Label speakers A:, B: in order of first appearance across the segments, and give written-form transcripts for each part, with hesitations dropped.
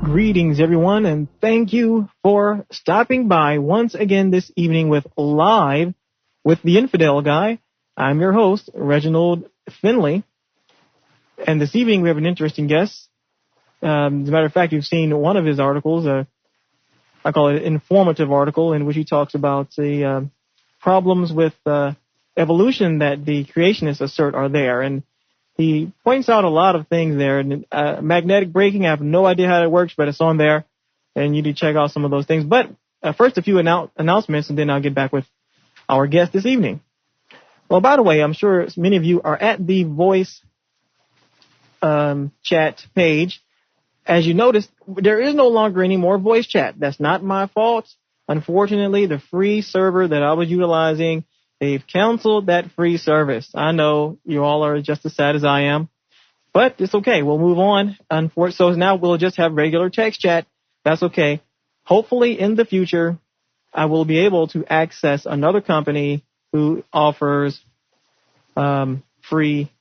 A: Greetings, everyone, and thank you for stopping by once again this evening with Live with the Infidel Guy. I'm your host, Reginald Finley, and this evening we have an interesting guest. As a matter of fact, you've seen one of his articles, I call it an informative article, in which he talks about the problems with evolution that the creationists assert are there, and he points out a lot of things there. And magnetic braking, I have no idea how it works, but it's on there, and you need to check out some of those things. But first, a few announcements, and then I'll get back with our guest this evening. Well, by the way, I'm sure many of you are at the voice chat page. As you noticed, there is no longer any more voice chat. That's not my fault. Unfortunately, the free server that I was utilizing, they've canceled that free service. I know you all are just as sad as I am, but it's okay. We'll move on. So now we'll just have regular text chat. That's okay. Hopefully in the future, I will be able to access another company who offers free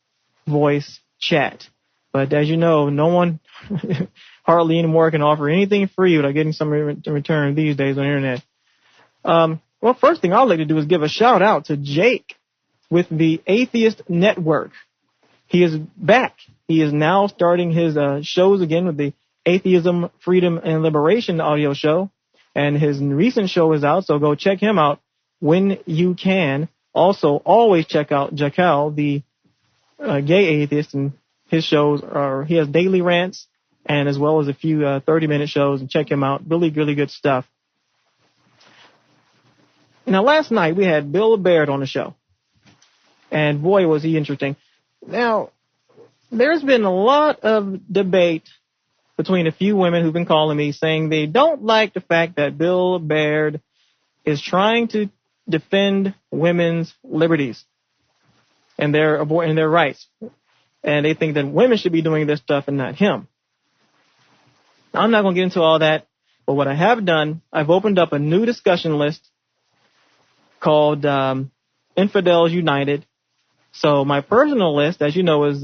A: voice chat. But as you know, no one hardly anymore can offer anything free without getting some in return these days on the internet. Well, first thing I'd like to do is give a shout out to Jake with the Atheist Network. He is back. He is now starting his shows again with the Atheism, Freedom, and Liberation audio show. And his recent show is out, so go check him out when you can. Also, always check out Jackal, the gay atheist, and his shows he has daily rants and as well as a few 30-minute shows, and check him out. Really, really good stuff. Now, last night we had Bill Baird on the show, and boy, was he interesting. Now, there's been a lot of debate between a few women who've been calling me saying they don't like the fact that Bill Baird is trying to defend women's liberties and their rights, and they think that women should be doing this stuff and not him. Now, I'm not going to get into all that, but what I have done, I've opened up a new discussion list called Infidels United. So my personal list, as you know, is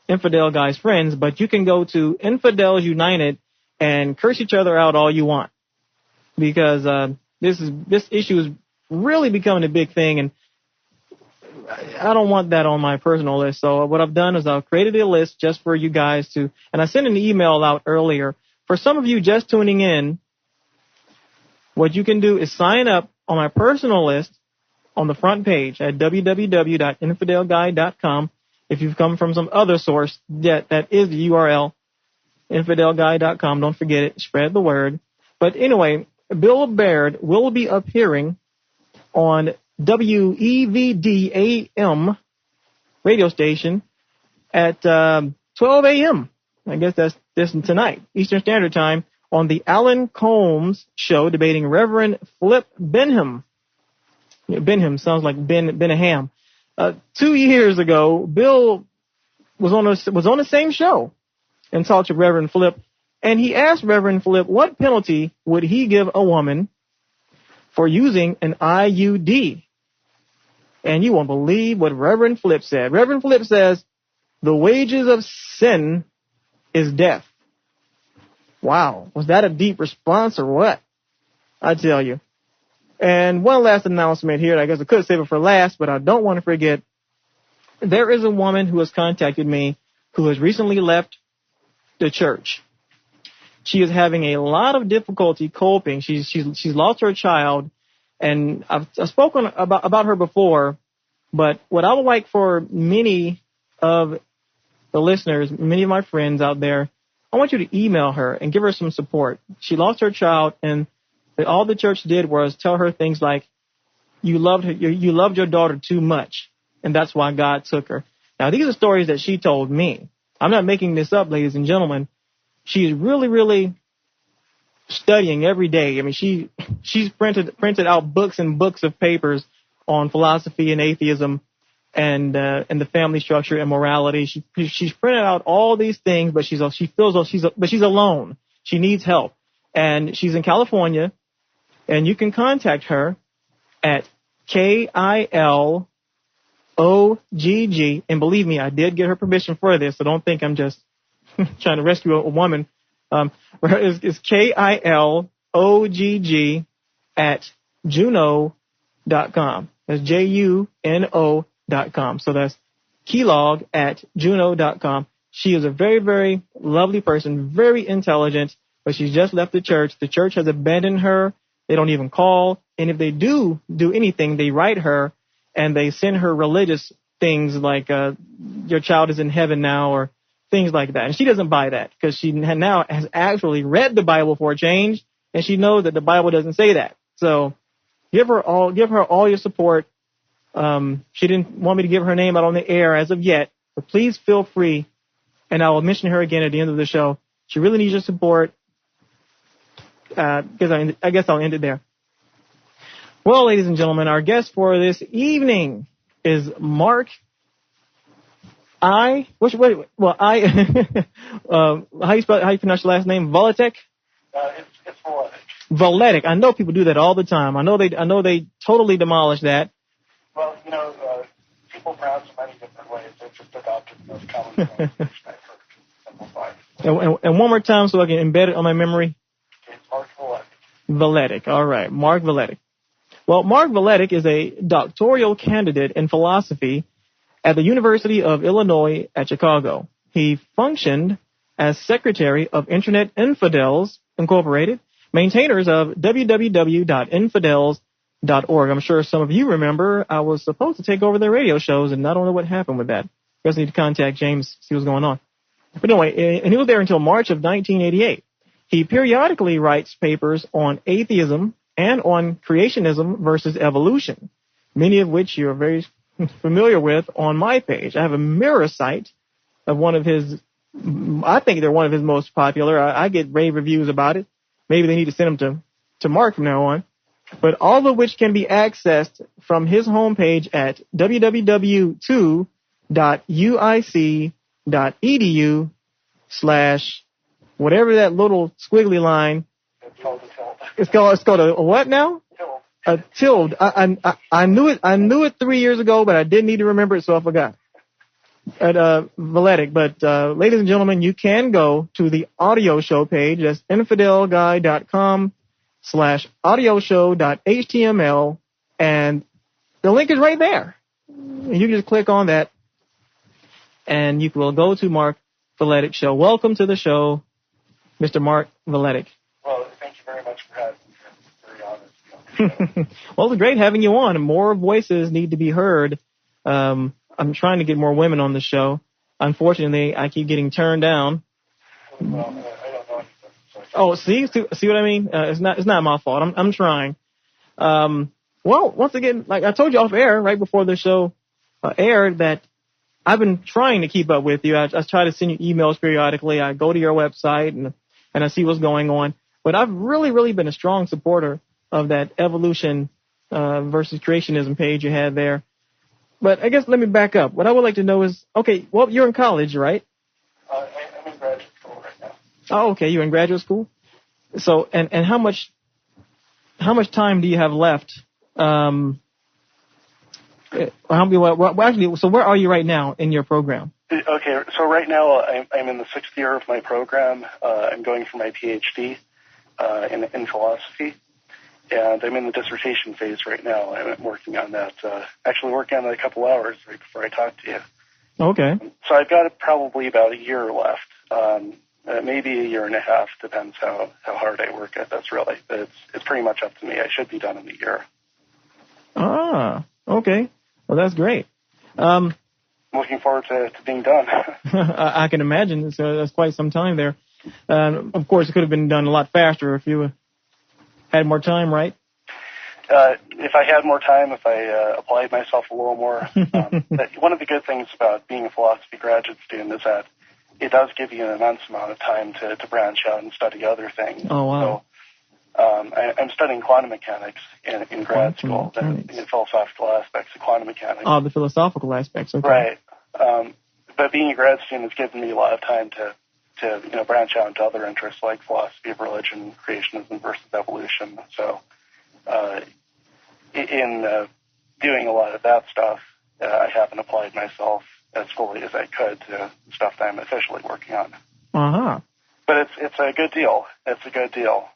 A: Infidel Guy's friends, but you can go to Infidels United and curse each other out all you want, because this issue is really becoming a big thing, and I don't want that on my personal list. So what I've done is I've created a list just for you guys to, and I sent an email out earlier. For some of you just tuning in, what you can do is sign up on my personal list on the front page at www.infidelguy.com. If you've come from some other source, that is the URL, infidelguy.com. Don't forget it. Spread the word. But anyway, Bill Baird will be appearing on WEVD-AM radio station at 12 a.m. I guess that's this tonight, Eastern Standard Time, on the Alan Colmes show, debating Reverend Flip Benham. Benham sounds like Ben-a-ham. 2 years ago, Bill was on the same show and talked to Reverend Flip, and he asked Reverend Flip what penalty would he give a woman for using an IUD. And you won't believe what Reverend Flip said. Reverend Flip says, the wages of sin is death. Wow, was that a deep response or what? I tell you. And one last announcement here. I guess I could save it for last, but I don't want to forget. There is a woman who has contacted me who has recently left the church. She is having a lot of difficulty coping. She's lost her child, and I've spoken about her before. But what I would like for many of the listeners, many of my friends out there, I want you to email her and give her some support. She lost her child, and all the church did was tell her things like, you loved your daughter too much, and that's why God took her. Now, these are stories that she told me. I'm not making this up, ladies and gentlemen. She's really, really studying every day. I mean, she's printed out books and books of papers on philosophy and atheism and the family structure and morality. She's printed out all these things, but she's alone. She needs help, and she's in California. And you can contact her at KILOGG. And believe me, I did get her permission for this, so don't think I'm just trying to rescue a woman It's KILOGG at Juno.com. That's JUNO.com. So that's Keylog at Juno.com. She is a very, very lovely person, very intelligent, but she's just left the church. The church has abandoned her. They don't even call. And if they do anything, they write her and they send her religious things like, your child is in heaven now, or things like that. And she doesn't buy that because she now has actually read the Bible for a change, and she knows that the Bible doesn't say that. So give her all your support. She didn't want me to give her name out on the air as of yet, but please feel free, and I will mention her again at the end of the show. She really needs your support. Because I guess I'll end it there. Well, ladies and gentlemen, our guest for this evening is Mark. How you pronounce your last name? Vuletic?
B: It's Vuletic.
A: Vuletic. I know people do that all the time. I know they totally demolish that.
B: Well, people pronounce it many different ways. They've just adopted the most common pronunciation I've heard. Simplified.
A: And one more time so I can embed it on my memory.
B: It's Mark Vuletic.
A: Vuletic. All right. Mark Vuletic. Well, Mark Vuletic is a doctoral candidate in philosophy at the University of Illinois at Chicago. He functioned as Secretary of Internet Infidels, Incorporated, maintainers of www.infidels.org. I'm sure some of you remember I was supposed to take over their radio shows, and I don't know what happened with that. I guess I need to contact James, see what's going on. But anyway, and he was there until March of 1988. He periodically writes papers on atheism and on creationism versus evolution, many of which you're very familiar with on my page. I have a mirror site of one of his, I think they're one of his most popular. I get rave reviews about it. Maybe they need to send them to Mark from now on. But all of which can be accessed from his homepage at www.uic.edu/whatever that little squiggly line. It's called a what now? A tilde. I knew it 3 years ago, but I didn't need to remember it, so I forgot. At Vuletic. But ladies and gentlemen, you can go to the audio show page. That's infidelguy.com/audioshow.html, and the link is right there. You can just click on that, and you will go to Mark Vuletic show. Welcome to the show, Mr. Mark Vuletic.
B: Well, thank you very much for having me. I'm very honored.
A: Well, it's great having you on. More voices need to be heard. I'm trying to get more women on the show. Unfortunately, I keep getting turned down.
B: Well, I don't know anything.
A: Oh, see what I mean? It's not my fault. I'm trying. Well, once again, like I told you off air right before the show aired, that I've been trying to keep up with you. I try to send you emails periodically. I go to your website and I see what's going on. But I've really, really been a strong supporter of that evolution versus creationism page you had there. But I guess let me back up. What I would like to know is, okay, well, you're in college, right?
B: I'm in graduate school right now.
A: Oh, okay, you're in graduate school. So, and how much time do you have left? Actually, so where are you right now in your program?
B: Okay, so right now I'm in the 6th year of my program. I'm going for my PhD in philosophy, and I'm in the dissertation phase right now. I'm working on that. Actually working on it a couple hours right before I talk to you.
A: Okay.
B: So I've got probably about a year left, maybe a year and a half, depends how hard I work at this, really. But it's pretty much up to me. I should be done in a year.
A: Ah, okay. Well, that's great.
B: Looking forward to being done.
A: I can imagine. That's quite some time there. Of course, it could have been done a lot faster if you had more time, right?
B: If I had more time, if I applied myself a little more. One of the good things about being a philosophy graduate student is that it does give you an immense amount of time to branch out and study other things.
A: Oh, wow.
B: So, I'm studying quantum mechanics in grad school, the philosophical aspects of quantum mechanics.
A: Oh, the philosophical aspects, okay.
B: Right. But being a grad student has given me a lot of time to branch out into other interests like philosophy of religion, creationism versus evolution. So in doing a lot of that stuff, I haven't applied myself as fully as I could to stuff that I'm officially working on.
A: Uh-huh.
B: But it's a good deal. It's a good deal.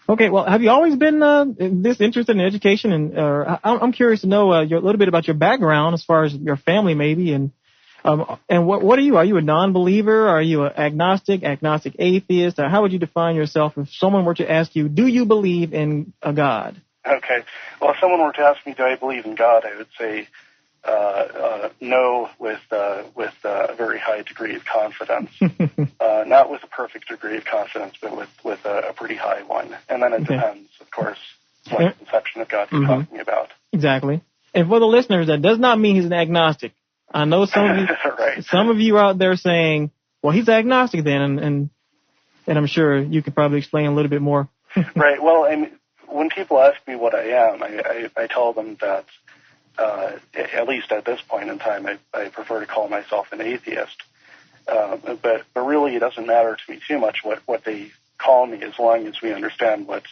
A: Okay, well, have you always been this interested in education? And I'm curious to know a little bit about your background as far as your family, maybe, and what are you? Are you a non-believer? Are you an agnostic atheist? Or how would you define yourself if someone were to ask you, do you believe in a God?
B: Okay. Well, if someone were to ask me, do I believe in God, I would say no, with a very high degree of confidence. Not with a perfect degree of confidence, but with a pretty high one. And then it depends, of course, what conception of God you're talking about.
A: Exactly. And for the listeners, that does not mean he's an agnostic. I know some of you,
B: right.
A: Some of you out there saying, well, he's agnostic then, and I'm sure you could probably explain a little bit more.
B: Right. Well, when people ask me what I am, I tell them that, at least at this point in time, I prefer to call myself an atheist. But really, it doesn't matter to me too much what they call me, as long as we understand what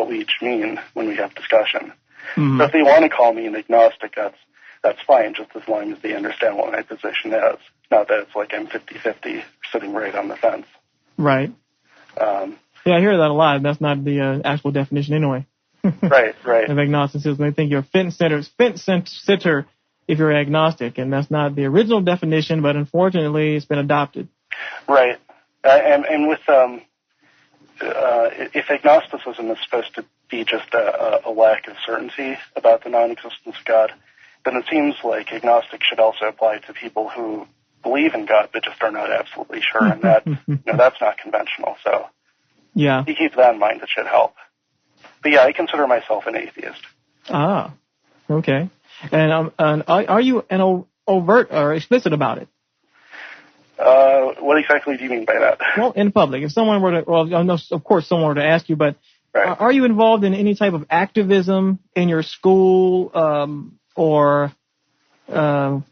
B: we each mean when we have discussion. Mm-hmm. So if they want to call me an agnostic, that's fine, just as long as they understand what my position is. Not that it's like I'm 50-50 sitting right on the fence. Right.
A: Yeah, I hear that a lot. That's not the actual definition anyway.
B: Right.
A: Of agnosticism. They think you're a fence-sitter if you're agnostic, and that's not the original definition, but unfortunately it's been adopted.
B: Right. And with if agnosticism is supposed to be just a lack of certainty about the non-existence of God, then it seems like agnostic should also apply to people who believe in God but just are not absolutely sure, and that that's not conventional. So
A: yeah,
B: if you keep that in mind, it should help. But yeah, I consider myself an atheist.
A: Ah, okay. And are you an overt or explicit about it?
B: What exactly do you mean by that?
A: Well, in public, if someone were to, well, of course, someone were to ask you, but
B: right.
A: Are you involved in any type of activism in your school, or do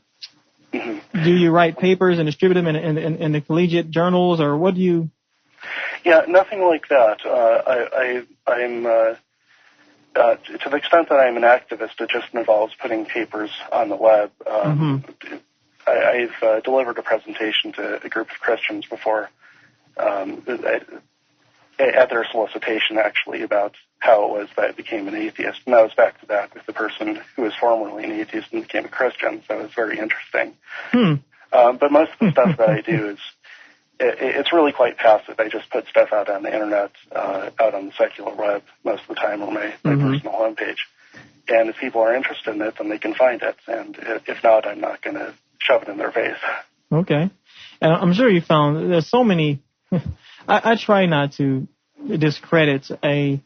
A: you write papers and distribute them in the collegiate journals, or what do you?
B: Yeah, nothing like that. I'm to the extent that I'm an activist, it just involves putting papers on the web. I've delivered a presentation to a group of Christians before, at their solicitation, actually, about how it was that I became an atheist. And that was back to back with the person who was formerly an atheist and became a Christian, so it was very interesting. But most of the stuff that I do is, it's really quite passive. I just put stuff out on the internet, out on the secular web most of the time, on my personal homepage. And if people are interested in it, then they can find it. And if not, I'm not going to shove it in their face.
A: Okay. And I'm sure you found there's so many. I try not to discredit a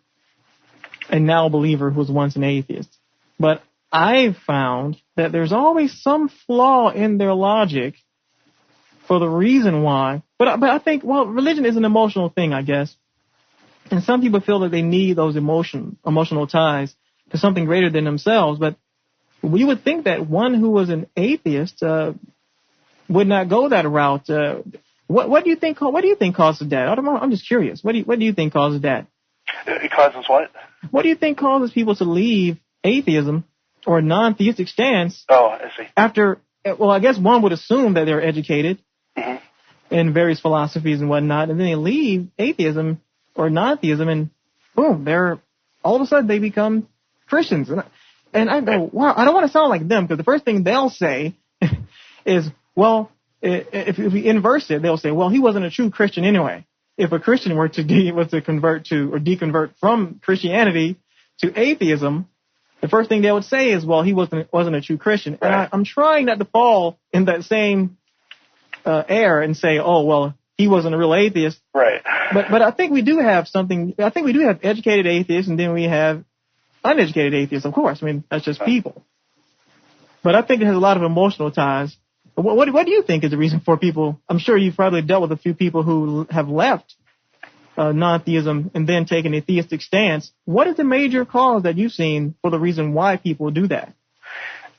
A: now believer who was once an atheist, but I've found that there's always some flaw in their logic for the reason why. But I think, well, religion is an emotional thing, I guess, and some people feel that they need those emotional ties to something greater than themselves. But we would think that one who was an atheist would not go that route. What do you think? What do you think causes that? I'm just curious. What do you think causes that?
B: It causes what?
A: What do you think causes people to leave atheism or a non-theistic stance?
B: Oh, I see.
A: After, well, I guess one would assume that they're educated in various philosophies and whatnot, and then they leave atheism or non-theism, and boom, all of a sudden they become Christians. And I go, wow, I don't want to sound like them, because the first thing they'll say is, well, if we inverse it, they'll say, well, he wasn't a true Christian anyway. If a Christian were to convert to or deconvert from Christianity to atheism, the first thing they would say is, well, he wasn't a true Christian.
B: Right.
A: And I'm trying not to fall in that same error and say, oh, well, he wasn't a real atheist.
B: Right.
A: But I think we do have something. I think we do have educated atheists, and then we have uneducated atheists, of course. I mean, that's just people. But I think it has a lot of emotional ties. What do you think is the reason for people? I'm sure you've probably dealt with a few people who have left non-theism and then taken a theistic stance. What is the major cause that you've seen for the reason why people do that?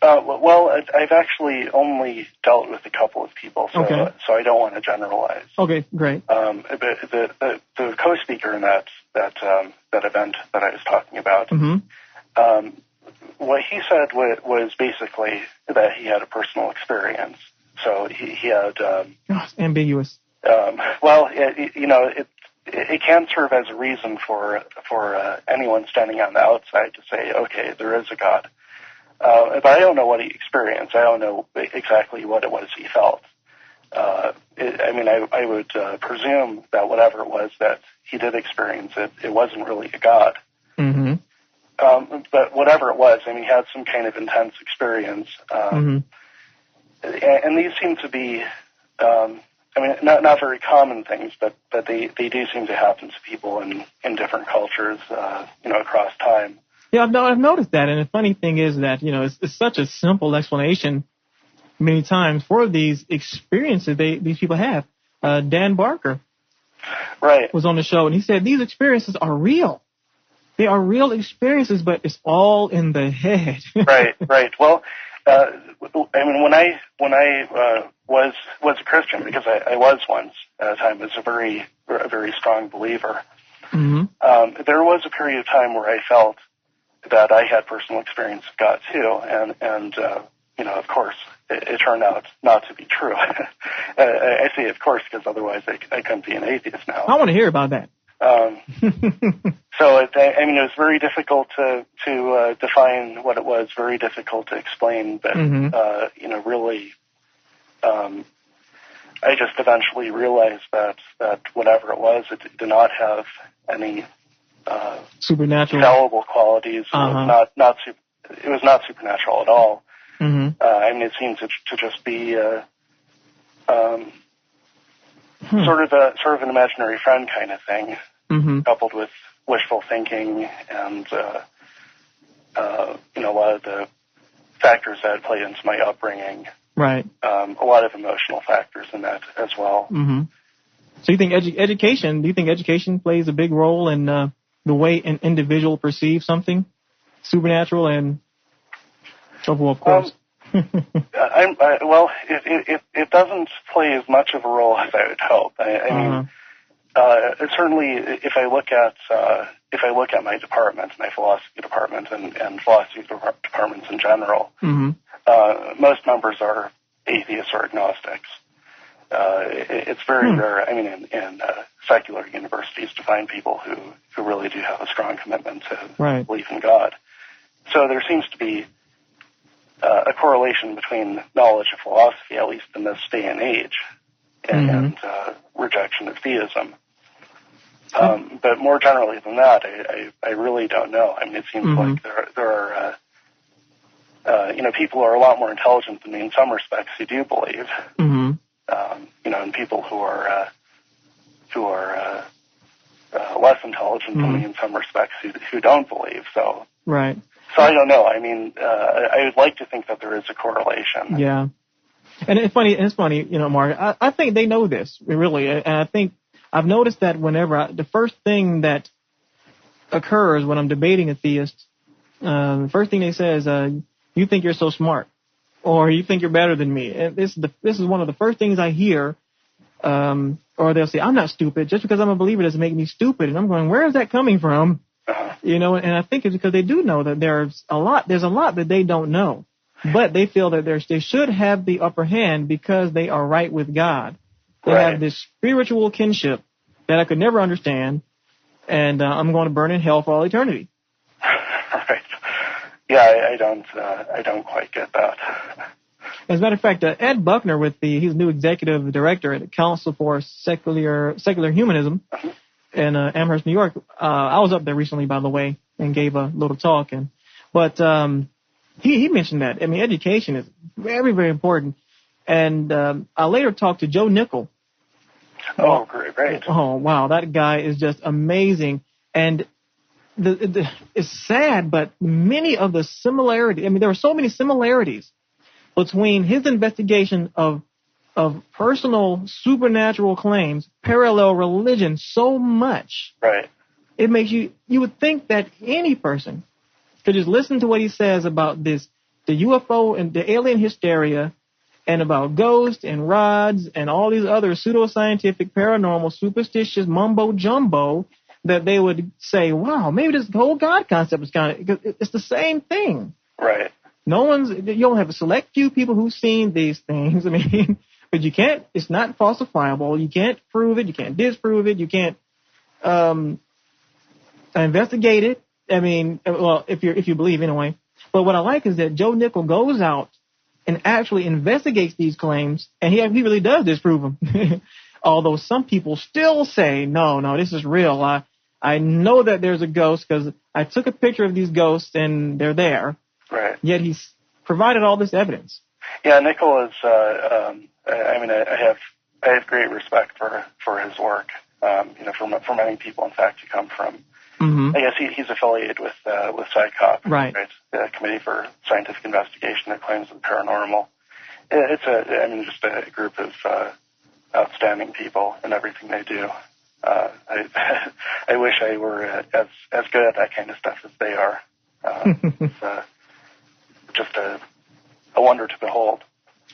B: Well, I've actually only dealt with a couple of people, so I don't want to generalize.
A: Okay, great.
B: The co-speaker in that event that I was talking about, what he said was basically that he had a personal experience. So he had...
A: it's ambiguous.
B: Well, it can serve as a reason for anyone standing on the outside to say, okay, there is a God. But I don't know what he experienced. I don't know exactly what it was he felt. I would presume that whatever it was that he did experience, it wasn't really a God.
A: Mm-hmm.
B: But whatever it was, he had some kind of intense experience. And these seem to be, not very common things, but they do seem to happen to people in different cultures, across time.
A: Yeah, I've noticed that. And the funny thing is that, it's such a simple explanation many times for these experiences these people have. Dan Barker was on the show, and he said these experiences are real. They are real experiences, but it's all in the head. Right.
B: Well, when I was a Christian, because I was once at a time, as a very strong believer.
A: Mm-hmm.
B: There was a period of time where I felt that I had personal experience of God too, and of course, it turned out not to be true. I say of course because otherwise I couldn't be an atheist now.
A: I want to hear about that.
B: So it was very difficult to define what it was, very difficult to explain, but really, I just eventually realized that whatever it was, it did not have any
A: supernatural
B: fallible qualities.
A: Uh-huh.
B: It was not supernatural at all.
A: Mm-hmm.
B: It seemed to just be sort of an imaginary friend kind of thing, coupled with wishful thinking and a lot of the factors that played into my upbringing.
A: Right.
B: A lot of emotional factors in that as well.
A: Mm-hmm. So you think education? Do you think education plays a big role in the way an individual perceives something supernatural and so forth? Of course.
B: It doesn't play as much of a role as I would hope. Certainly, if I look at my department, my philosophy department, and philosophy departments in general, most members are atheists or agnostics. It's very rare. In secular universities, to find people who really do have a strong commitment to belief in God. So there seems to be a correlation between knowledge of philosophy, at least in this day and age, and rejection of theism. But more generally than that, I really don't know. It seems like there are people who are a lot more intelligent than me in some respects who do believe, and people who are less intelligent than me in some respects who don't believe. So
A: right.
B: So I don't know. I would like to think that there is a correlation.
A: Yeah, and it's funny. Mark. I think they know this really, and I think I've noticed that whenever the first thing that occurs when I'm debating a theist, the first thing they say is, "You think you're so smart," or "You think you're better than me." And this is one of the first things I hear. Or they'll say, "I'm not stupid. Just because I'm a believer doesn't make me stupid." And I'm going, where is that coming from? And I think it's because they do know that there's a lot that they don't know, but they feel that they should have the upper hand because they are right with God. They have this spiritual kinship that I could never understand, and I'm going to burn in hell for all eternity.
B: Right. Yeah, I don't quite get that.
A: As a matter of fact, Ed Buckner, he's new executive director at the Council for Secular Humanism in Amherst, New York. I was up there recently, by the way, and gave a little talk. But he mentioned that. Education is very, very important. And I later talked to Joe Nickel.
B: Oh, great.
A: Oh, wow. That guy is just amazing. And it's sad, but many of the similarities, there are so many similarities between his investigation of personal supernatural claims parallel religion so much.
B: Right.
A: It makes you would think that any person could just listen to what he says about the UFO and the alien hysteria and about ghosts and rods and all these other pseudoscientific, paranormal, superstitious mumbo jumbo, that they would say, wow, maybe this whole God concept is it's the same thing.
B: Right.
A: You don't have a select few people who've seen these things. But but you can't. It's not falsifiable. You can't prove it. You can't disprove it. You can't investigate it. I mean, well, if you believe anyway. But what I like is that Joe Nickell goes out and actually investigates these claims, and he really does disprove them. Although some people still say, no, this is real. I know that there's a ghost because I took a picture of these ghosts and they're there.
B: Right.
A: Yet he's provided all this evidence.
B: Yeah, Nickell is. I have great respect for his work. For many people, in fact, who come from. I guess he's affiliated with PsyCop,
A: right?
B: The Committee for Scientific Investigation of Claims of the Paranormal. It's just a group of outstanding people in everything they do. I wish I were as good at that kind of stuff as they are. It's just a wonder to behold.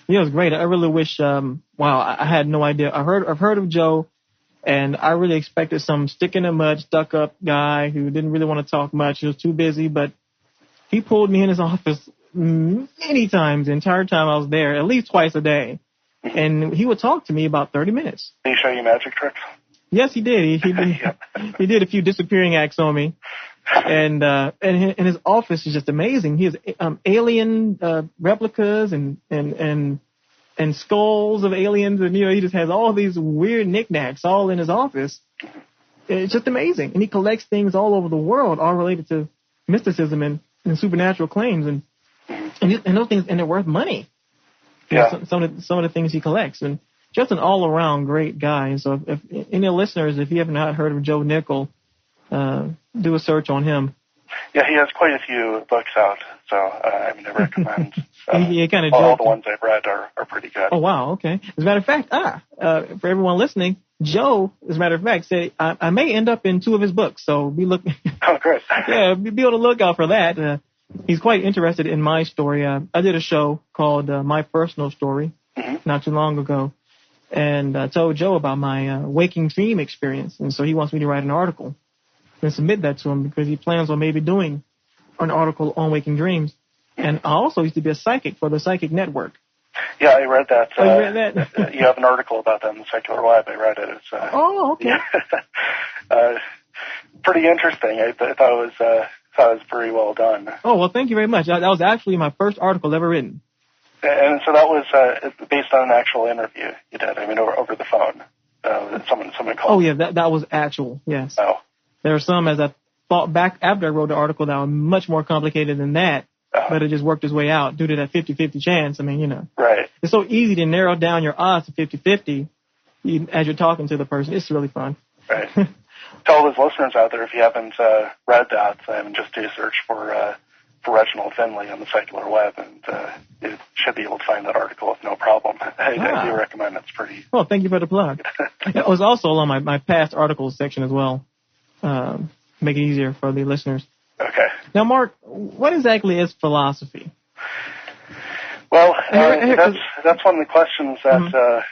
A: Yeah, it was great. I really wish. I had no idea. I've heard of Joe, and I really expected some stick in the mud, stuck up guy who didn't really want to talk much. He was too busy, but he pulled me in his office many times the entire time I was there, at least twice a day. And he would talk to me about 30 minutes.
B: Did he show you magic tricks?
A: Yes, he did. He did a few disappearing acts on me. And his office is just amazing. He has alien replicas and skulls of aliens, and he just has all these weird knickknacks all in his office. It's just amazing. And he collects things all over the world, all related to mysticism and supernatural claims, and those things, and they're worth money.
B: Yeah.
A: Some of the things he collects, and just an all around great guy. So if any listeners, if you have not heard of Joe Nickell, do a search on him.
B: Yeah, he has quite a few books out, so I recommend.
A: All
B: the ones I've read are pretty good.
A: Oh wow, okay. As a matter of fact, for everyone listening, Joe, as a matter of fact, said I may end up in 2 of his books, so be looking.
B: Oh, great.
A: Yeah, be on the lookout for that. He's quite interested in my story. I did a show called My Personal Story not too long ago, and I told Joe about my waking dream experience, and so he wants me to write an article and submit that to him because he plans on maybe doing an article on waking dreams. And I also used to be a psychic for the Psychic Network.
B: Yeah, I read that.
A: Oh, you read that?
B: You have an article about that in the Secular Web. I read it.
A: Okay.
B: Yeah. Pretty interesting. I thought it was very well done.
A: Oh, well, thank you very much. That was actually my first article ever written.
B: And so that was based on an actual interview you did. Over the phone. Someone called.
A: Oh, yeah, that was actual. Yes.
B: Oh.
A: There are some, as I thought back after I wrote the article, that were much more complicated than that. But it just worked its way out due to that 50-50 chance.
B: Right.
A: It's so easy to narrow down your odds to 50-50 as you're talking to the person. It's really fun.
B: Right. To all those listeners out there, if you haven't read that, just do a search for Reginald Finley on the Secular Web, and you should be able to find that article with no problem. I do recommend it. It's pretty...
A: Well, thank you for the plug. It was also on my past articles section as well. Make it easier for the listeners.
B: Okay.
A: Now, Mark, what exactly is philosophy?
B: Well, that's one of the questions that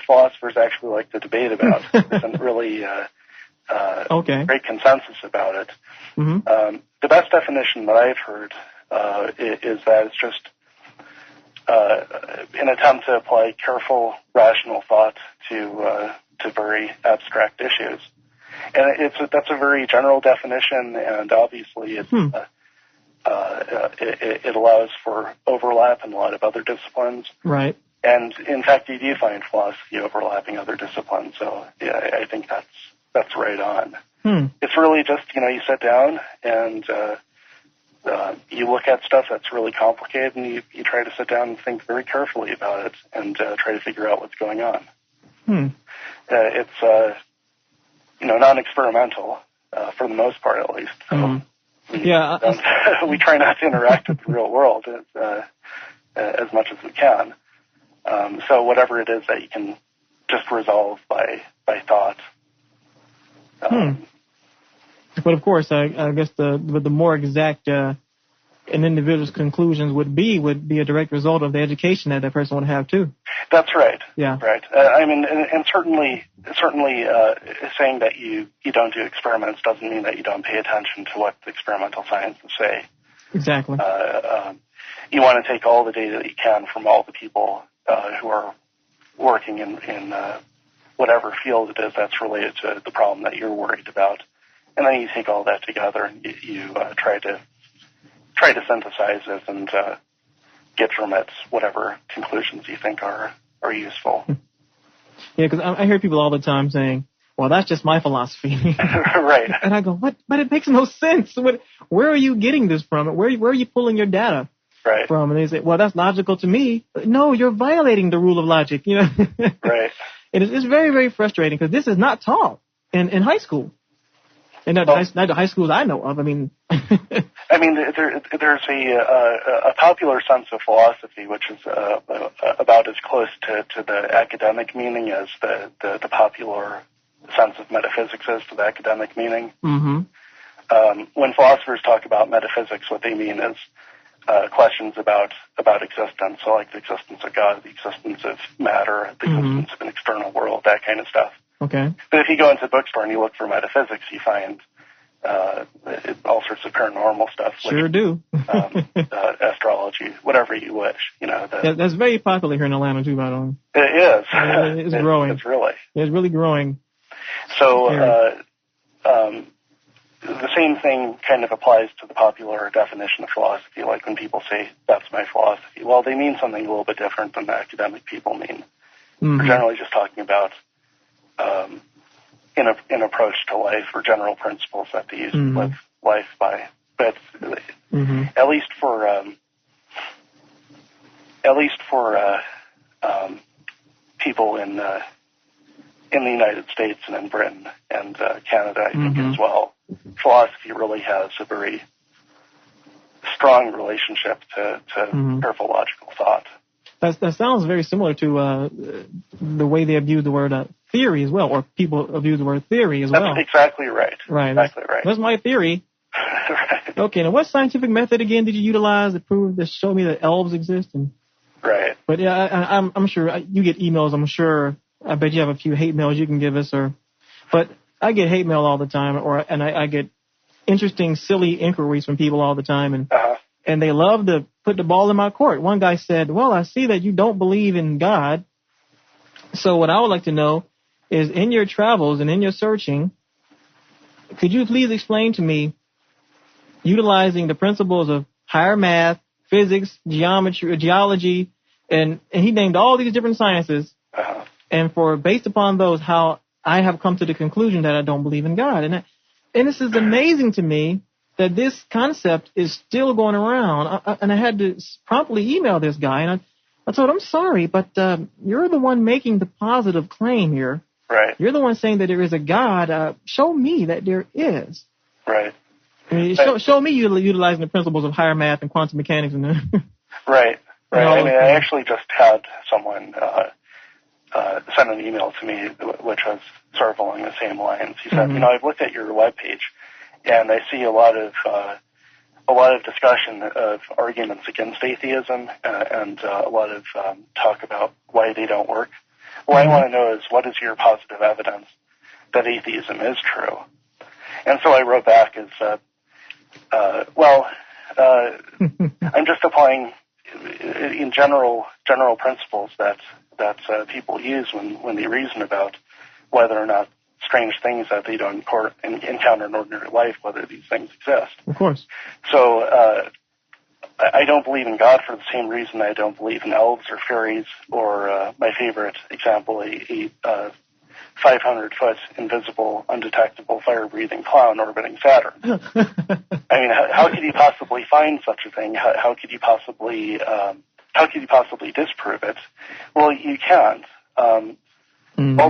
B: philosophers actually like to debate about. There isn't really great consensus about it. The best definition that I've heard is that it's just an attempt to apply careful, rational thought to very abstract issues. And that's a very general definition, and obviously it allows for overlap in a lot of other disciplines.
A: Right.
B: And in fact, you do find philosophy overlapping other disciplines. So yeah, I think that's right on. It's really just, you sit down and you look at stuff that's really complicated, and you try to sit down and think very carefully about it and try to figure out what's going on. It's non-experimental, for the most part, at least. So we try not to interact with the real world as much as we can. So whatever it is that you can just resolve by thought.
A: But of course, I guess the more exact an individual's conclusions would be a direct result of the education that person would have too.
B: That's right.
A: Yeah.
B: Right. And certainly, saying that you don't do experiments doesn't mean that you don't pay attention to what the experimental sciences say.
A: Exactly.
B: You want to take all the data that you can from all the people who are working in whatever field it is that's related to the problem that you're worried about. And then you take all that together and you try to synthesize it and get from it whatever conclusions you think are useful.
A: Yeah, because I hear people all the time saying, well, that's just my philosophy.
B: Right.
A: And I go, what? But it makes no sense. Where are you getting this from? Where are you pulling your data from? And they say, well, that's logical to me. No, you're violating the rule of logic. Right. And it's very, very frustrating because this is not taught in high school. And not the high schools I know of. I mean,
B: there's a popular sense of philosophy which is about as close to the academic meaning as the popular sense of metaphysics is to the academic meaning. Mm-hmm. When philosophers talk about metaphysics, what they mean is questions about existence, so like the existence of God, the existence of matter, the existence of an external world, that kind of stuff.
A: Okay.
B: But if you go into a bookstore and you look for metaphysics, you find all sorts of paranormal stuff.
A: Sure do.
B: Astrology, whatever you wish.
A: That's very popular here in Atlanta too, by the way.
B: It is.
A: It's growing.
B: It's really.
A: It's really growing.
B: So the same thing kind of applies to the popular definition of philosophy. Like when people say, that's my philosophy, well, they mean something a little bit different than the academic people mean. Mm-hmm. They're generally just talking about an approach to life or general principles that they use to live life by. But at least for people in the United States and in Britain and Canada, I think as well, philosophy really has a very strong relationship to careful logical thought.
A: That sounds very similar to the way they abuse the word theory as well, or people abuse the word theory as well.
B: That's exactly right.
A: Right.
B: Exactly right.
A: That's my theory.
B: Right.
A: Okay. Now, what scientific method again did you utilize to show me that elves exist?
B: Right.
A: But yeah, I'm sure you get emails. I'm sure. I bet you have a few hate mails you can give us, but I get hate mail all the time, and I get interesting, silly inquiries from people all the time, and they love to put the ball in my court. One guy said, well, I see that you don't believe in God. So what I would like to know is, in your travels and in your searching, could you please explain to me, utilizing the principles of higher math, physics, geology, and he named all these different sciences, and based upon those, how I have come to the conclusion that I don't believe in God. And this is amazing to me that this concept is still going around. And I had to promptly email this guy, and I told him, I'm sorry, but you're the one making the positive claim here.
B: Right.
A: You're the one saying that there is a God. Show me that there is.
B: Right.
A: I mean, show me utilizing the principles of higher math and quantum mechanics.
B: Right. I mean, I actually just had someone send an email to me which was sort of along the same lines. He said, I've looked at your webpage, and I see a lot of discussion of arguments against atheism and a lot of talk about why they don't work. What I want to know is, what is your positive evidence that atheism is true? And so I wrote back and said, I'm just applying in general principles that people use when they reason about whether or not strange things that they don't encounter in ordinary life, whether these things exist.
A: Of course.
B: So I don't believe in God for the same reason I don't believe in elves or fairies or my favorite example, a 500-foot invisible, undetectable, fire-breathing clown orbiting Saturn. I mean, how could you possibly find such a thing? How could you possibly disprove it? Well, you can't. All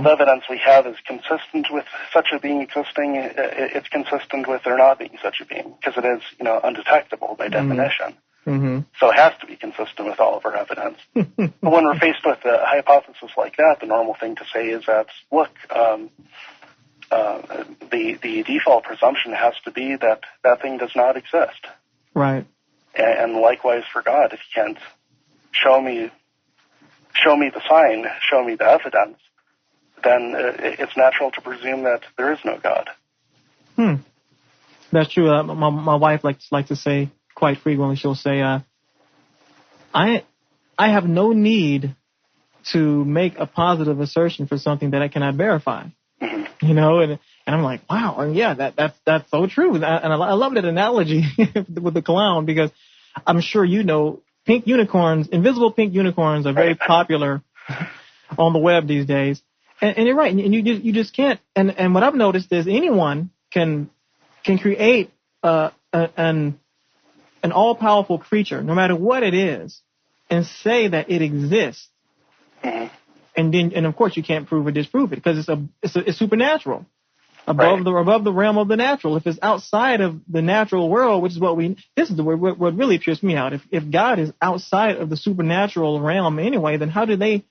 B: the evidence we have is consistent with such a being existing. It's consistent with there not being such a being, because it is, undetectable by definition. So it has to be consistent with all of our evidence. But when we're faced with a hypothesis like that, the normal thing to say is that, look, the default presumption has to be that that thing does not exist.
A: Right.
B: And likewise for God, if you can't show me the sign, show me the evidence, then it's natural to presume that there is no God.
A: That's true. My wife likes to say quite frequently, she'll say, I have no need to make a positive assertion for something that I cannot verify. You know, and I'm like, wow, and yeah, that's so true. And I love that analogy with the clown, because I'm sure you know pink unicorns, invisible pink unicorns are very popular on the web these days. And you're right, and you just can't. And what I've noticed is anyone can create an all-powerful creature, no matter what it is, and say that it exists. And of course you can't prove or disprove it, because it's supernatural, above the realm of the natural. If it's outside of the natural world, which is what really trips me out. If God is outside of the supernatural realm anyway, then how do they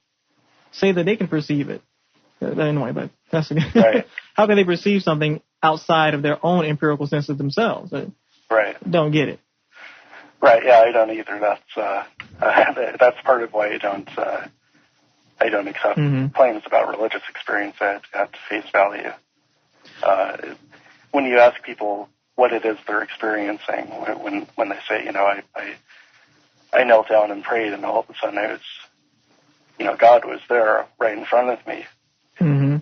A: say that they can perceive it? Anyway, but that's right. How can they perceive something outside of their own empirical senses themselves? Don't get it.
B: Right. Yeah, I don't either. That's part of why I don't accept claims about religious experience at face value. When you ask people what it is they're experiencing, when they say, I knelt down and prayed, and all of a sudden God was there right in front of me. And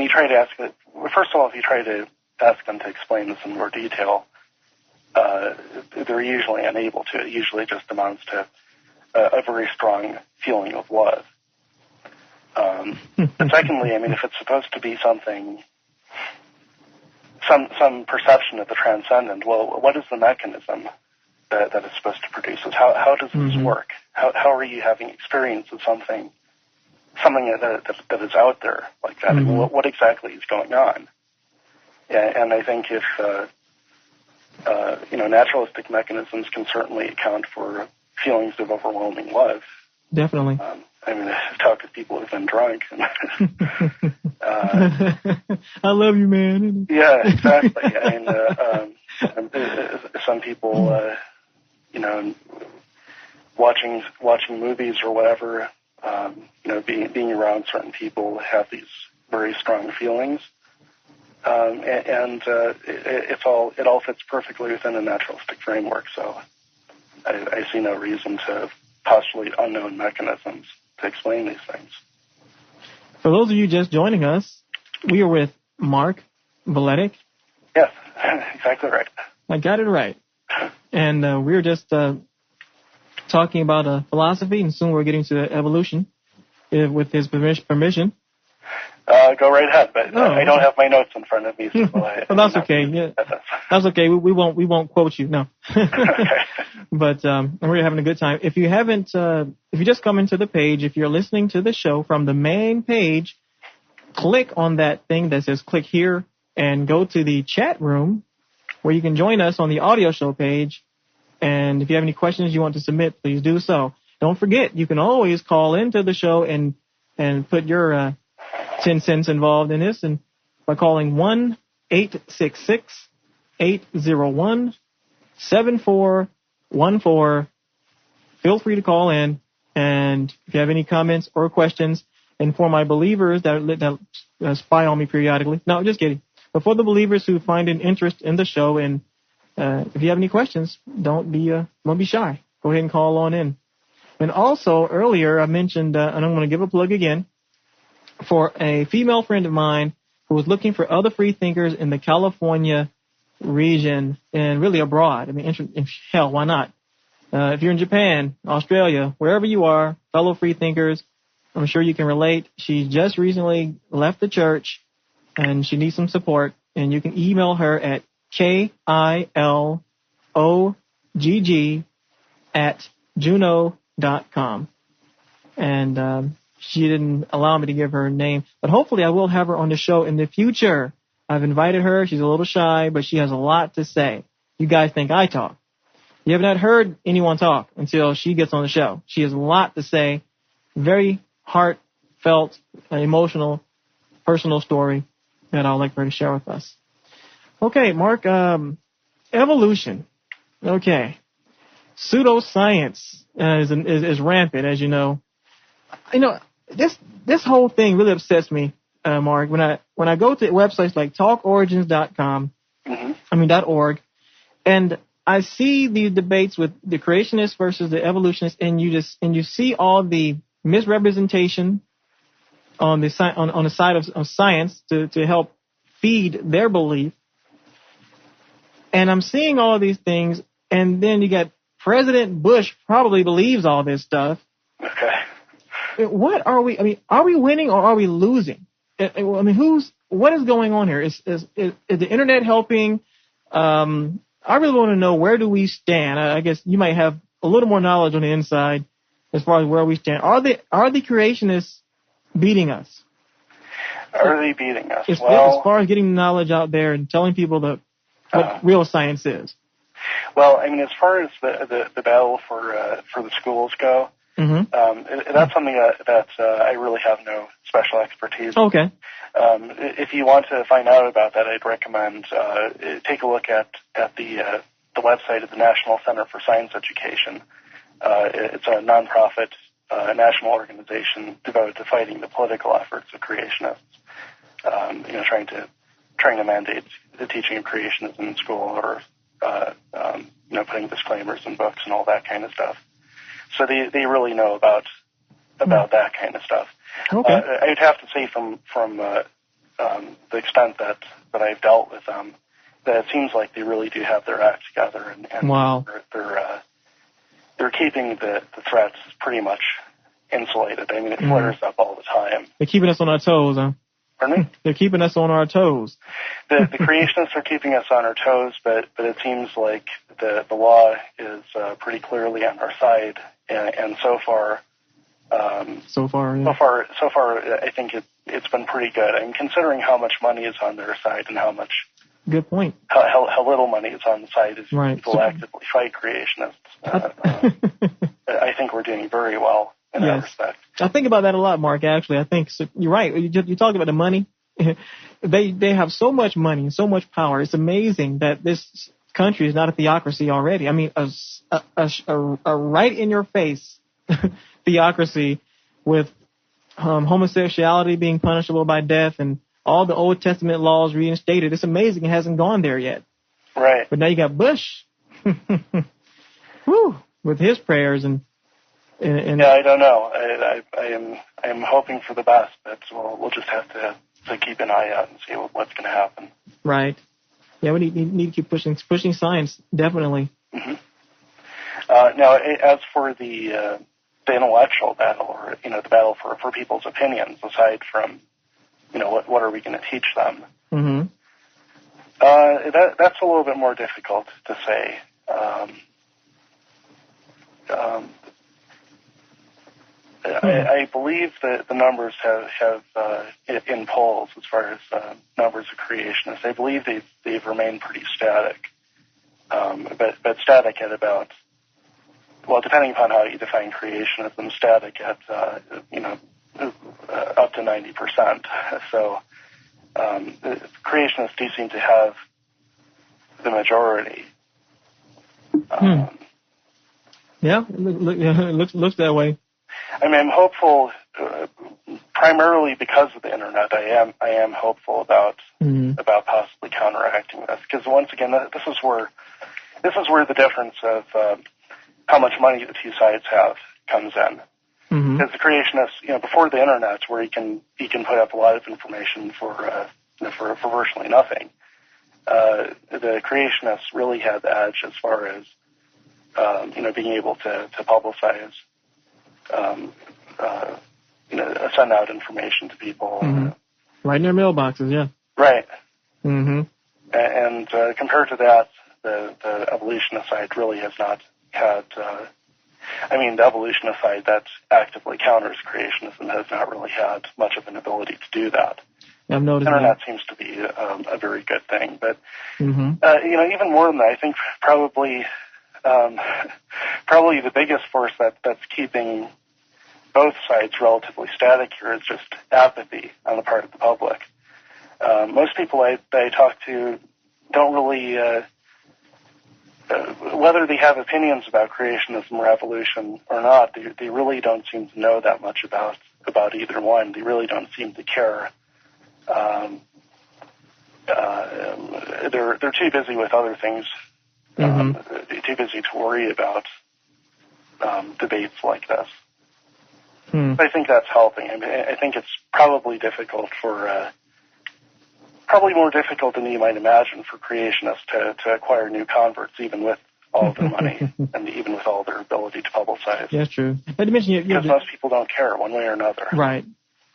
B: you try to ask it, first of all, if you try to ask them to explain this in more detail, they're usually unable to. It usually just amounts to a very strong feeling of love. But secondly, if it's supposed to be something, some perception of the transcendent, well, what is the mechanism that is supposed to produce this? How does this work? How are you having experience of something that is out there like that? What exactly is going on? And I think if naturalistic mechanisms can certainly account for feelings of overwhelming love.
A: Definitely.
B: I've talked with people who've been drunk. And,
A: I love you, man.
B: Yeah, exactly. Some people, watching movies or whatever, being around certain people have these very strong feelings. It all fits perfectly within a naturalistic framework. So I see no reason to postulate unknown mechanisms to explain these things.
A: For those of you just joining us, we are with Mark Vuletic.
B: Yes, exactly right.
A: I got it right. And we're just talking about philosophy, and soon we're getting to evolution, with his permission.
B: Go right ahead, but I don't have my notes in front of me. So
A: that's okay. Yeah, that's okay. We won't quote you. No.
B: Okay.
A: But we're having a good time. If you haven't, if you just come into the page, if you're listening to the show from the main page, click on that thing that says "click here" and go to the chat room, where you can join us on the audio show page. And if you have any questions you want to submit, please do so. Don't forget, you can always call into the show and put your 10 cents involved in this, and by calling 1-866-801-7414. Feel free to call in, and if you have any comments or questions, and for my believers that spy on me periodically, no, just kidding. But for the believers who find an interest in the show, and if you have any questions, don't be shy. Go ahead and call on in. And also earlier I mentioned, and I'm going to give a plug again, for a female friend of mine who was looking for other free thinkers in the California region and really abroad. Hell, why not? If you're in Japan, Australia, wherever you are, fellow free thinkers, I'm sure you can relate. She just recently left the church and she needs some support, and you can email her at kilogg@juno.com. And she didn't allow me to give her name, but hopefully I will have her on the show in the future. I've invited her. She's a little shy, but she has a lot to say. You guys think I talk. You have not heard anyone talk until she gets on the show. She has a lot to say. Very heartfelt, emotional, personal story that I'd like her to share with us. Okay, Mark, evolution. Okay. Pseudoscience is rampant, as you know. This whole thing really upsets me, Mark. When I go to websites like talkorigins.com, .org, and I see the debates with the creationists versus the evolutionists, and you see all the misrepresentation on the side of science to help feed their belief. And I'm seeing all of these things, and then you got President Bush probably believes all this stuff.
B: Okay.
A: What are we? I mean, are we winning or are we losing? I mean, what is going on here? Is the internet helping? I really want to know, where do we stand? I guess you might have a little more knowledge on the inside as far as where we stand. Are the creationists beating us?
B: Are they beating us?
A: As far as getting knowledge out there and telling people what real science is.
B: Well, I mean, as far as the battle for the schools go, that's something that I really have no special expertise in.
A: Okay.
B: If you want to find out about that, I'd recommend take a look at the website of the National Center for Science Education. It's a nonprofit national organization devoted to fighting the political efforts of creationists. Trying to mandate the teaching of creationism in school, or putting disclaimers in books and all that kind of stuff. So they really know about that kind of stuff.
A: Okay.
B: I would have to say from the extent that I've dealt with them, that it seems like they really do have their act together, and
A: wow.
B: They're keeping the threats pretty much insulated. I mean, it flares up all the time.
A: They're keeping us on our toes, huh?
B: Pardon me?
A: They're keeping us on our toes.
B: The creationists are keeping us on our toes, but it seems like the law is pretty clearly on our side, and so far, I think it's been pretty good. I mean, considering how much money is on their side and how much.
A: Good point.
B: How little money is on the side as
A: right.
B: people actively fight creationists. I think we're doing very well in that respect.
A: I think about that a lot, Mark, actually. I think you're right. You talk about the money. They have so much money and so much power. It's amazing that this country is not a theocracy already. I mean, a right-in-your-face theocracy with homosexuality being punishable by death and all the Old Testament laws reinstated. It's amazing it hasn't gone there yet.
B: Right.
A: But now you got Bush. Whew, with his prayers and
B: yeah, I don't know. I am hoping for the best, but we'll just have to keep an eye out and see what's going to happen.
A: Right. Yeah, we need to keep pushing science, definitely.
B: Mm-hmm. Now, as for the intellectual battle, or the battle for people's opinions, aside from what are we going to teach them?
A: Mm-hmm.
B: That's a little bit more difficult to say. I believe that the numbers have in polls, as far as numbers of creationists, I believe they've remained pretty static. But static at about, well, depending upon how you define creationism, static at up to 90%. So creationists do seem to have the majority.
A: Yeah, it looks that way.
B: I mean, I'm hopeful, primarily because of the internet. I am hopeful about possibly counteracting this, because once again, this is where the difference of how much money the two sides have comes in. Because the creationists, before the internet, where you can put up a lot of information for virtually nothing, the creationists really had the edge as far as being able to publicize, send out information to people.
A: Right in their mailboxes, yeah.
B: Right.
A: Mm-hmm.
B: And compared to that, the evolutionist side really has not had. The evolutionist side that actively counters creationism has not really had much of an ability to do that.
A: I've noticed
B: the internet
A: that
B: seems to be a very good thing, but
A: mm-hmm.
B: Even more than that, I think probably the biggest force that's keeping both sides relatively static here is just apathy on the part of the public. Most people I talk to don't really, whether they have opinions about creationism or evolution or not, they really don't seem to know that much about either one. They really don't seem to care. They're too busy with other things. They're too busy to worry about debates like this. I think that's helping. I mean, I think it's probably difficult probably more difficult than you might imagine for creationists to acquire new converts, even with all of their money and even with all their ability to publicize.
A: That's true. Not to mention,
B: because most people don't care one way or another.
A: Right.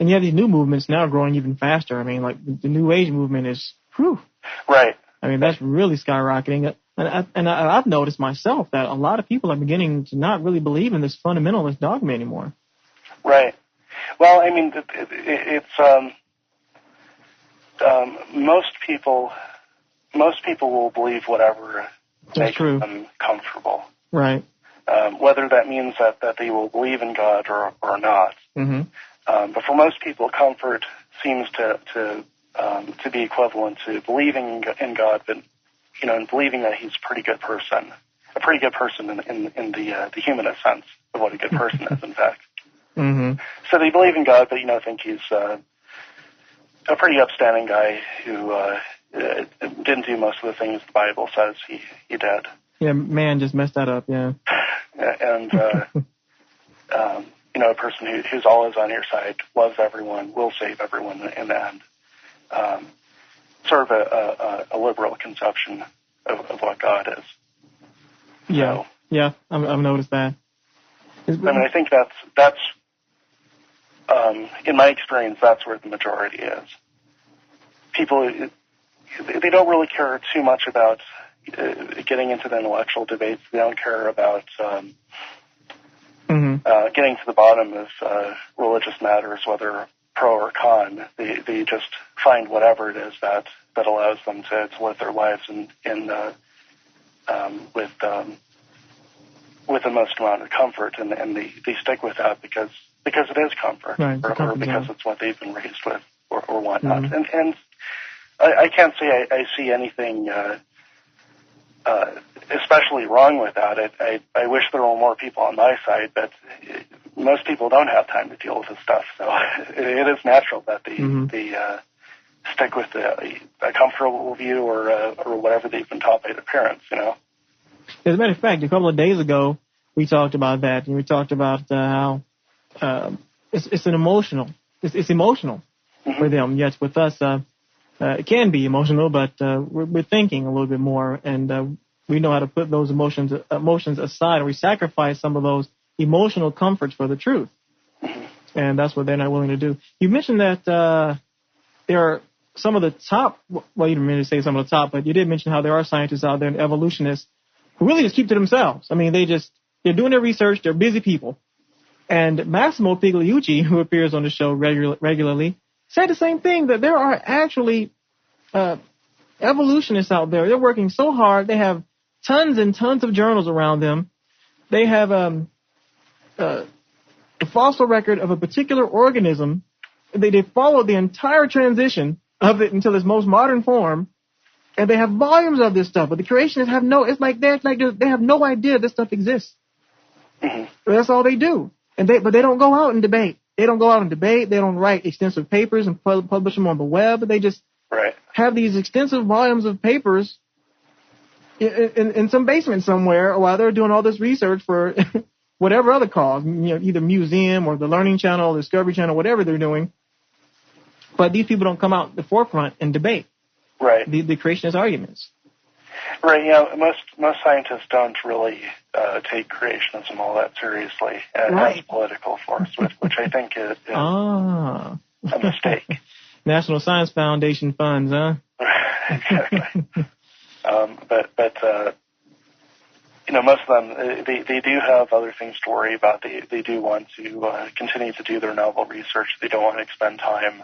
A: And you have these new movements now growing even faster. I mean, like the New Age movement is, whew.
B: Right.
A: I mean, that's really skyrocketing. And I've noticed myself that a lot of people are beginning to not really believe in this fundamentalist dogma anymore.
B: Right. Well, I mean, it's most people will believe whatever makes them comfortable.
A: Right.
B: Whether that means that they will believe in God or not.
A: Mm-hmm.
B: But for most people, comfort seems to be equivalent to believing in God, but and believing that he's a pretty good person in the humanist sense of what a good person is, in fact.
A: Mm-hmm.
B: So they believe in God, but think he's a pretty upstanding guy who didn't do most of the things the Bible says he did.
A: Yeah, man just messed that up. Yeah.
B: And a person who's always on your side, loves everyone, will save everyone in the end. Sort of a liberal conception of what God is.
A: Yeah,
B: so,
A: yeah, I've noticed that.
B: I mean, I think that's in my experience, that's where the majority is. People, they don't really care too much about getting into the intellectual debates. They don't care about getting to the bottom of religious matters, whether pro or con. They just find whatever it is that allows them to live their lives with the most amount of comfort, and they stick with that because it is comfort,
A: right,
B: or because it's what they've been raised with, or whatnot. Mm-hmm. And I can't say I see anything especially wrong with that. I wish there were more people on my side, but most people don't have time to deal with this stuff. So it is natural that they stick with a comfortable view or whatever they've been taught by their parents.
A: As a matter of fact, a couple of days ago we talked about that, and we talked about how it's emotional mm-hmm. for them. Yes, with us it can be emotional, but we're thinking a little bit more, and we know how to put those emotions aside, or we sacrifice some of those emotional comforts for the truth. Mm-hmm. And that's what they're not willing to do. You mentioned that there are some of the top, well, you didn't really say some of the top, but you did mention how there are scientists out there and evolutionists who really just keep to themselves. I mean, they're doing their research, they're busy people. And Massimo Pigliucci, who appears on the show regularly, said the same thing, that there are actually evolutionists out there. They're working so hard. They have tons and tons of journals around them. They have a fossil record of a particular organism. They followed the entire transition of it until its most modern form, and they have volumes of this stuff. But the creationists have they have no idea this stuff exists. Mm-hmm. That's all they do. But they don't go out and debate. They don't write extensive papers and publish them on the web. They just have these extensive volumes of papers in some basement somewhere while they're doing all this research for whatever other cause, either museum or the Learning Channel, the Discovery Channel, whatever they're doing. But these people don't come out the forefront and debate the creationist arguments.
B: Right. Most scientists don't really take creationism all that seriously as a political force, which I think is a mistake.
A: National Science Foundation funds, huh?
B: Exactly. But most of them, they do have other things to worry about. They do want to continue to do their novel research. They don't want to expend time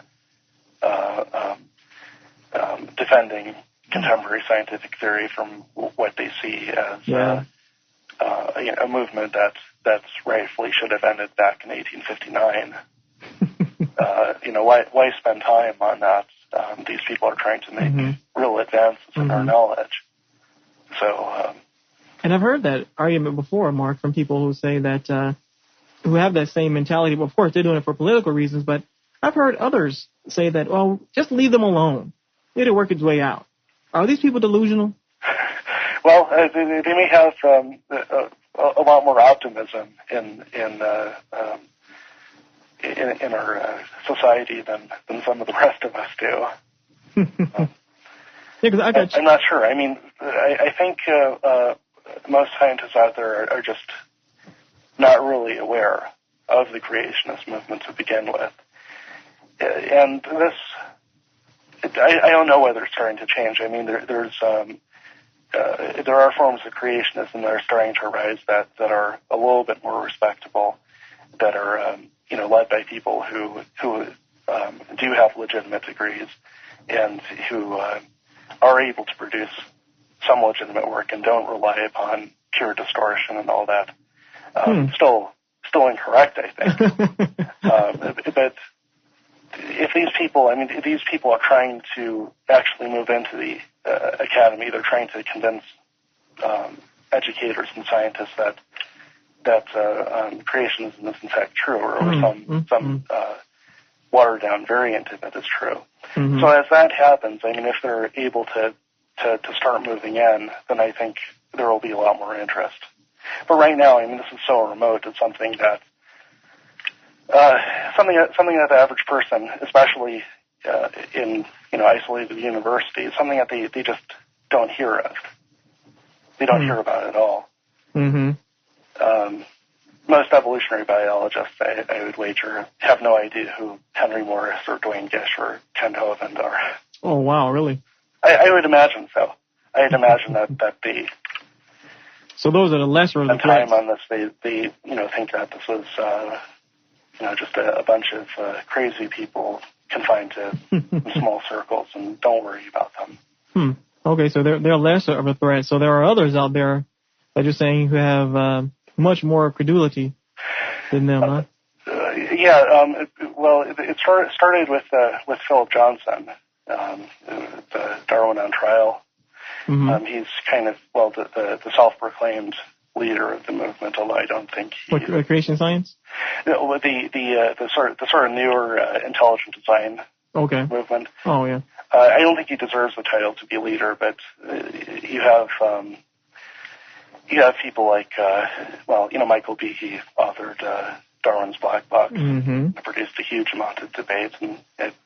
B: defending contemporary scientific theory from what they see as a movement that's rightfully should have ended back in 1859. Why spend time on that? These people are trying to make real advances in our knowledge. So,
A: and I've heard that argument before, Mark, from people who say that who have that same mentality. Well, of course, they're doing it for political reasons, but I've heard others say that, well, just leave them alone. It'll work its way out. Are these people delusional?
B: Well, they may have a lot more optimism in in our society than some of the rest of us do. I'm not sure. I mean, I think most scientists out there are just not really aware of the creationist movement to begin with. And this, I don't know whether it's starting to change. I mean, there are forms of creationism that are starting to arise that are a little bit more respectable, that are led by people who do have legitimate degrees and who are able to produce some legitimate work and don't rely upon pure distortion and all that. Still incorrect, I think. But if these people are trying to actually move into the academy. They're trying to convince educators and scientists that creationism is in fact true, or some watered down variant of it is true. So as that happens, I mean, if they're able to start moving in, then I think there will be a lot more interest. But right now, I mean, this is so remote. It's something that the average person, especially in isolated universities, something that they just don't hear of. They don't hear about it at all. Most evolutionary biologists, I would wager, have no idea who Henry Morris or Dwayne Gish or Ken Hovind are.
A: Oh, wow, really?
B: I would imagine so. I'd imagine that they...
A: So those are the lesser of the threats.
B: Time on this, they think that this was just a bunch of crazy people confined to small circles, and don't worry about them.
A: Okay, so they're lesser of a threat. So there are others out there that you're saying who have much more credulity than them, huh?
B: Well, it started with Philip Johnson, the Darwin on Trial. He's kind of, the self-proclaimed leader of the movement, although I don't think he...
A: creation science?
B: No, the sort of newer intelligent design movement. Oh, yeah. I don't think he deserves the title to be leader, but you have people like, Michael Behe authored Darwin's Black Book, produced a huge amount of debates, and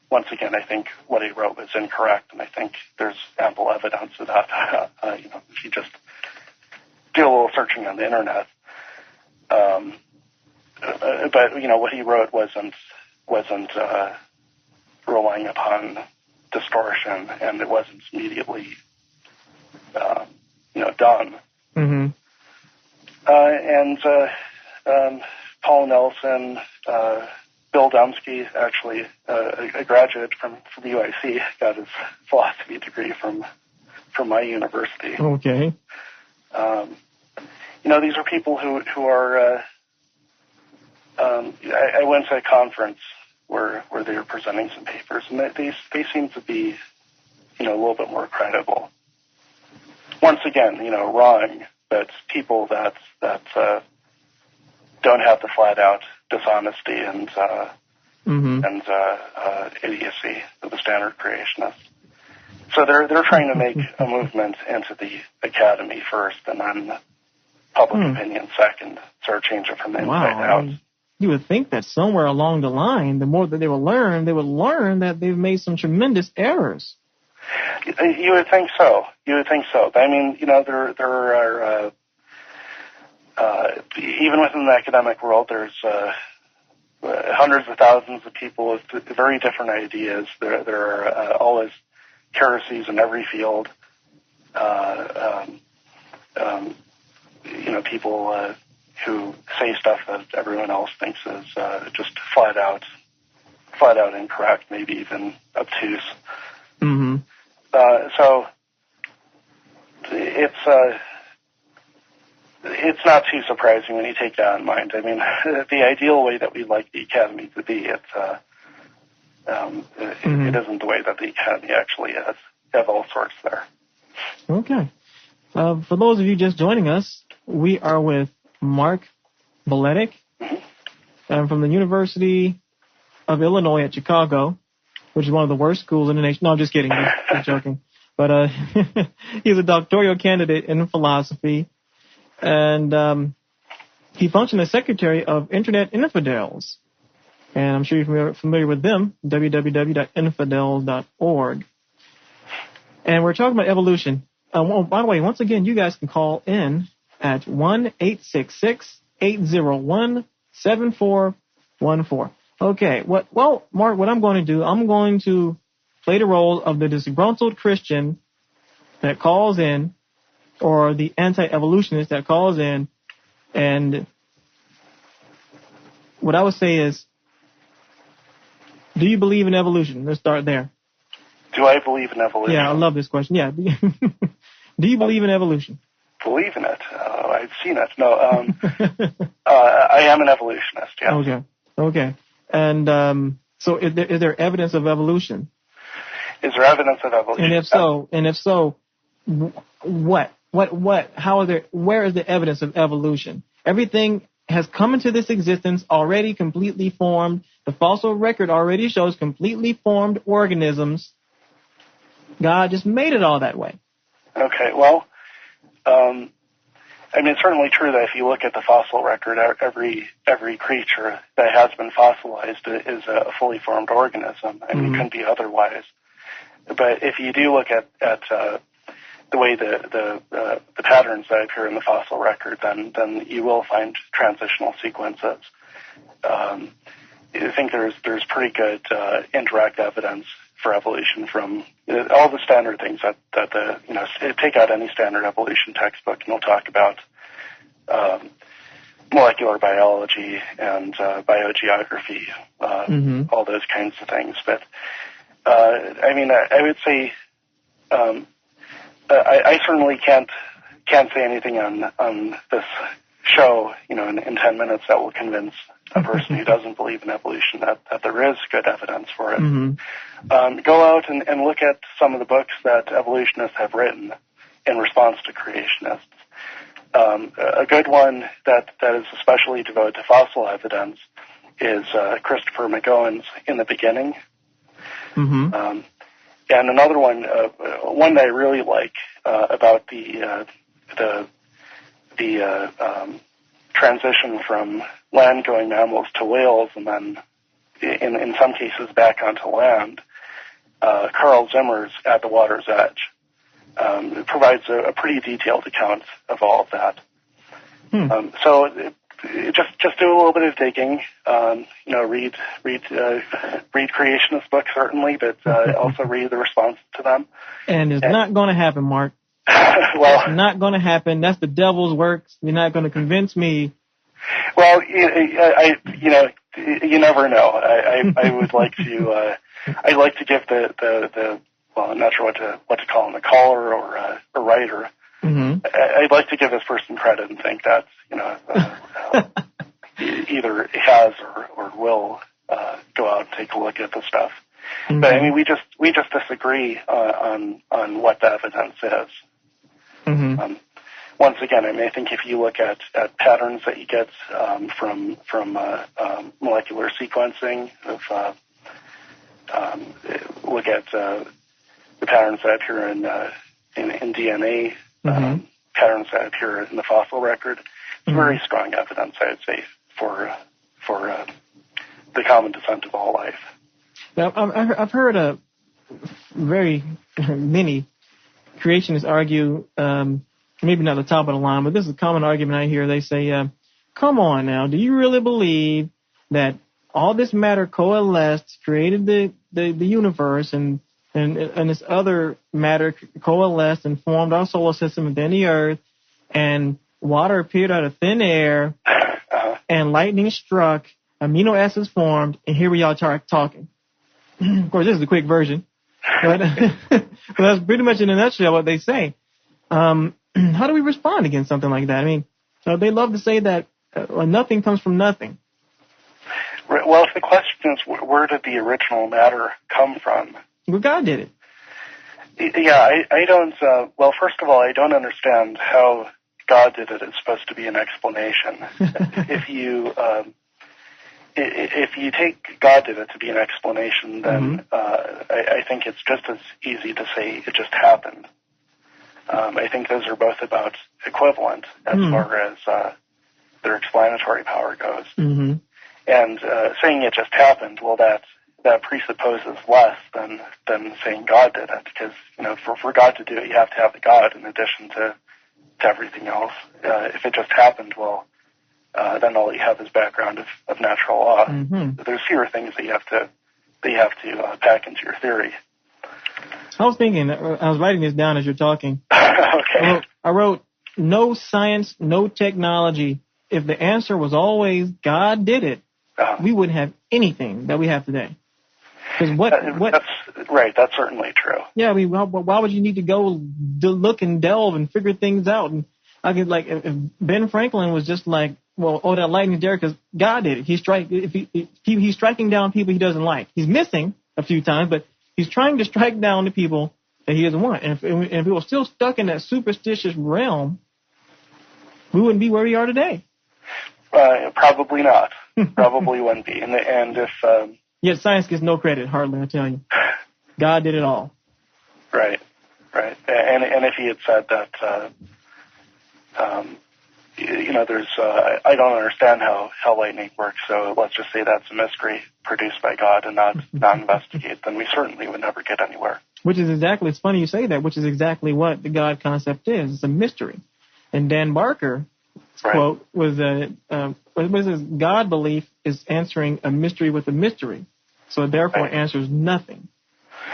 B: once again, I think what he wrote was incorrect, and I think there's ample evidence of that. If you just do a little searching on the internet. But what he wrote wasn't relying upon distortion, and it wasn't immediately done. And Paul Nelson, Bill Dumsky, actually a graduate from UIC, got his philosophy degree from my university.
A: Okay.
B: These are people who are. I went to a conference where they were presenting some papers, and they seem to be, a little bit more credible. Once again, wrong, but people that don't have the flat out dishonesty and idiocy of the standard creationists. So they're trying to make a movement into the academy first, and then public opinion second, sort of change it from the inside out.
A: You would think that somewhere along the line, the more that they would learn that they've made some tremendous errors.
B: You would think so. But I mean, there are even within the academic world, there's hundreds of thousands of people with very different ideas. There are always heresies in every field. People who say stuff that everyone else thinks is just flat out incorrect, maybe even obtuse. So it's not too surprising when you take that in mind. I mean, the ideal way that we'd like the academy to be, it isn't the way that the academy actually is. You have all sorts there.
A: Okay. For those of you just joining us, we are with Mark Vuletic from the University of Illinois at Chicago, which is one of the worst schools in the nation. No, I'm just kidding. Just joking. But he's a doctoral candidate in philosophy, and he functioned as Secretary of Internet Infidels. And I'm sure you're familiar with them, www.infidels.org. And we're talking about evolution. By the way, once again, you guys can call in at 1-866-801-7414. Okay. Well, Mark, what I'm going to do, I'm going to play the role of the disgruntled Christian that calls in, or the anti-evolutionist that calls in, and what I would say is, do you believe in evolution? Let's start there.
B: Do I believe in evolution?
A: Yeah, I love this question. Yeah. Do you believe in evolution?
B: Believe in it? I've seen it. No, I am an evolutionist, yeah.
A: Okay. And so is there evidence of evolution?
B: Is there evidence of evolution?
A: And if so, what? Where is the evidence of evolution? Everything has come into this existence already completely formed. The fossil record already shows completely formed organisms. God just made it all that way.
B: Okay, well, it's certainly true that if you look at the fossil record, every creature that has been fossilized is a fully formed organism. It couldn't be otherwise. But if you do look at the way the patterns that appear in the fossil record, then you will find transitional sequences. I think there's pretty good indirect evidence for evolution from all the standard things that take out any standard evolution textbook, and we'll talk about molecular biology and biogeography, all those kinds of things. But I would say I certainly can't say anything on this show, in 10 minutes that will convince a person who doesn't believe in evolution that there is good evidence for it. Go out and look at some of the books that evolutionists have written in response to creationists. A good one that is especially devoted to fossil evidence is Christopher McGowan's In the Beginning. And another one that I really like about the transition from land-going mammals to whales, and then in some cases back onto land. Carl Zimmer's At the Water's Edge. It provides a pretty detailed account of all of that. So just do a little bit of digging. Read creationist books certainly, but also read the response to them. And
A: it's not going to happen, Mark.
B: Well,
A: it's not going to happen. That's the devil's works. You're not going to convince me.
B: Well, you never know. I would like to. I'd like to give the well, I'm not sure what to call him, a caller or a writer. I'd like to give this person credit and think that either has or will go out and take a look at the stuff. But we just disagree on what the evidence is. Once again, I think if you look at patterns that you get from molecular sequencing, look at the patterns that appear in DNA, patterns that appear in the fossil record, very strong evidence, I would say, for the common descent of all life.
A: Now, I've heard very many creationists argue, maybe not the top of the line, but this is a common argument I hear. They say, come on now, do you really believe that all this matter coalesced, created the universe, and this other matter coalesced and formed our solar system and then the Earth, and water appeared out of thin air, and lightning struck, amino acids formed, and here we are talking. Of course, this is a quick version, but that's pretty much in a nutshell what they say. How do we respond against something like that? They love to say that nothing comes from nothing.
B: Well, if the question is where did the original matter come from?
A: Well, God did it.
B: Yeah, I don't. Well, first of all, I don't understand how God did it. It's supposed to be an explanation. If you take God did it to be an explanation, then I think it's just as easy to say it just happened. I think those are both about equivalent as far as their explanatory power goes. And saying it just happened, well, that presupposes less than saying God did it, because for God to do it, you have to have the God in addition to everything else. If it just happened, well, then all you have is background of natural law.
A: Mm-hmm.
B: There's fewer things that you have to pack into your theory.
A: I was thinking, I was writing this down as you're talking.
B: Okay.
A: I wrote, no science, no technology. If the answer was always God did it, we wouldn't have anything that we have today. Because
B: That's right. That's certainly true.
A: Yeah, I mean, why would you need to go look and delve and figure things out? And I could, like, if Ben Franklin was just like, well, that lightning's there because God did it. He's striking down people he doesn't like. He's missing a few times, but he's trying to strike down the people that he doesn't want. And if we were still stuck in that superstitious realm, we wouldn't be where we are today.
B: Probably not. Probably wouldn't be. And if
A: yet science gets no credit, hardly, I tell you. God did it all.
B: Right. And if he had said that, there's I don't understand how lightning works, so let's just say that's a mystery produced by God and not investigate, then we certainly would never get anywhere.
A: Which is exactly, it's funny you say that, which is exactly what the God concept is. It's a mystery. And Dan Barker's quote was God belief is answering a mystery with a mystery. So therefore it answers nothing.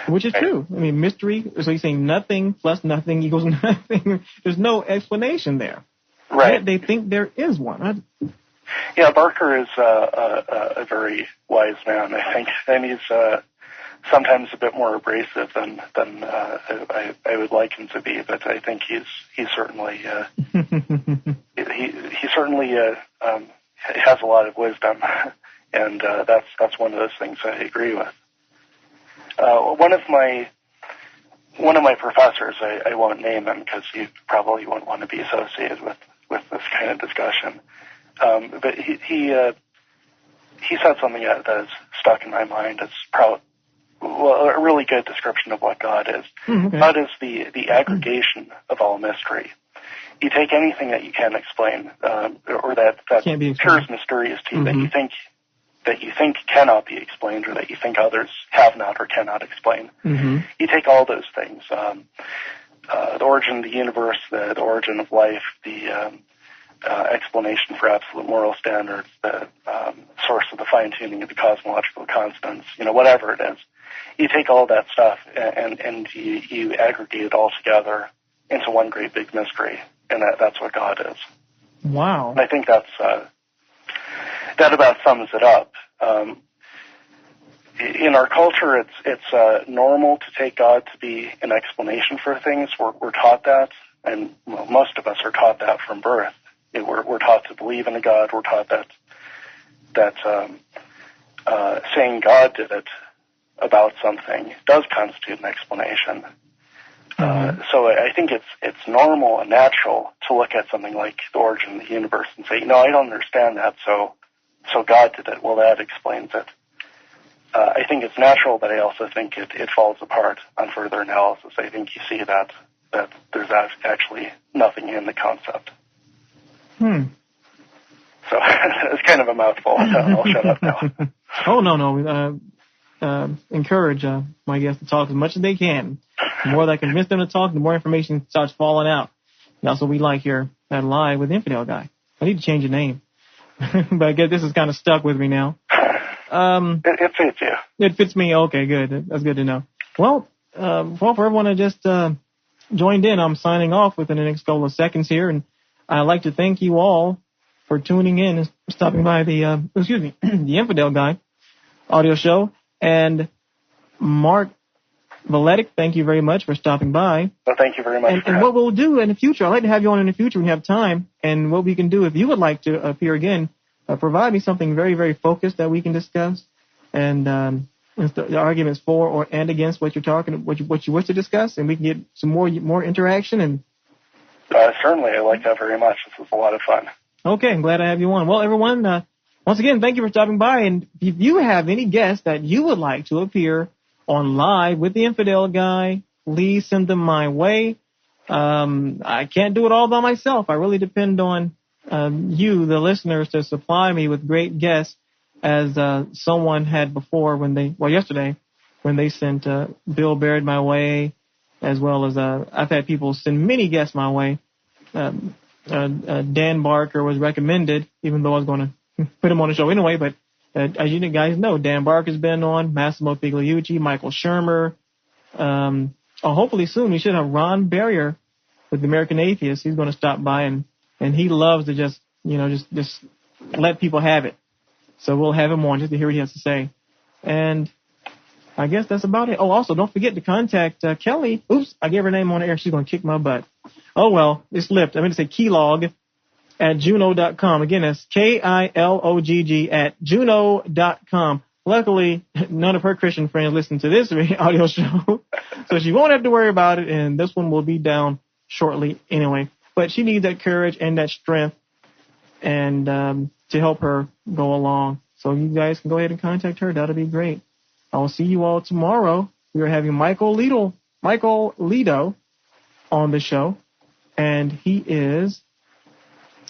A: Which is true. I mean, mystery, so you're saying nothing plus nothing equals nothing. There's no explanation there.
B: Right.
A: They think there is one.
B: Yeah, Barker is a very wise man, I think. And he's sometimes a bit more abrasive than I would like him to be, but I think he's certainly he certainly has a lot of wisdom, and that's one of those things I agree with. One of my professors, I won't name him because you probably won't want to be associated with this kind of discussion. But he said something that has stuck in my mind. It's probably a really good description of what God is.
A: Okay.
B: God is the aggregation of all mystery. You take anything that you can't explain, or that appears mysterious to you, that you think cannot be explained, or that you think others have not or cannot explain.
A: Mm-hmm.
B: You take all those things, the origin of the universe, the origin of life, the explanation for absolute moral standards, the source of the fine-tuning of the cosmological constants, whatever it is. You take all that stuff and you aggregate it all together into one great big mystery, and that's what God is.
A: Wow.
B: And I think that about sums it up. In our culture, it's normal to take God to be an explanation for things. We're taught that, and most of us are taught that from birth. We're taught to believe in a God. We're taught that saying God did it about something does constitute an explanation. So I think it's normal and natural to look at something like the origin of the universe and say, I don't understand that, so God did it. Well, that explains it. I think it's natural, but I also think it falls apart on further analysis. I think you see that there's actually nothing in the concept. So it's kind of a mouthful. I'll shut up now.
A: Oh, no. Encourage my guests to talk as much as they can. The more that I convince them to talk, the more information starts falling out. And that's what we like here at Live with Infidel Guy. I need to change the name. But I guess this is kind of stuck with me now.
B: It fits you.
A: It fits me. Okay, good. That's good to know. Well, for everyone that just joined in, I'm signing off within the next couple of seconds here. And I'd like to thank you all for tuning in and stopping by the Infidel Guy audio show. And Mark Vuletic, thank you very much for stopping by.
B: Well, thank you very much.
A: And what we'll do in the future, I'd like to have you on in the future when you have time. And what we can do, if you would like to appear again, provide me something very, very focused that we can discuss. And the arguments for and against what you're talking, what you wish to discuss, and we can get some more interaction. And
B: certainly, I like that very much. This was a lot of fun.
A: Okay, I'm glad to have you on. Well, everyone, once again, thank you for stopping by. And if you have any guests that you would like to appear on Live with the Infidel Guy, please send them my way. I can't do it all by myself. I really depend on you, the listeners, to supply me with great guests. as someone had before yesterday, when they sent Bill Baird my way, as well as I've had people send many guests my way. Dan Barker was recommended, even though I was going to put him on the show anyway, but as you guys know, Dan Barker's been on, Massimo Figliucci, Michael Shermer. Hopefully soon we should have Ron Barrier with the American Atheist. He's going to stop by, and he loves to just let people have it. So we'll have him on just to hear what he has to say. And I guess that's about it. Oh, also, don't forget to contact Kelly. Oops, I gave her name on the air. She's going to kick my butt. Oh, well, it slipped. I meant to say Keylog at Juno.com. Again, that's KILOGG at Juno.com. Luckily, none of her Christian friends listen to this audio show, so she won't have to worry about it, and this one will be down shortly anyway. But she needs that courage and that strength and to help her go along. So you guys can go ahead and contact her. That'll be great. I'll see you all tomorrow. We are having Michael Lido on the show, and he is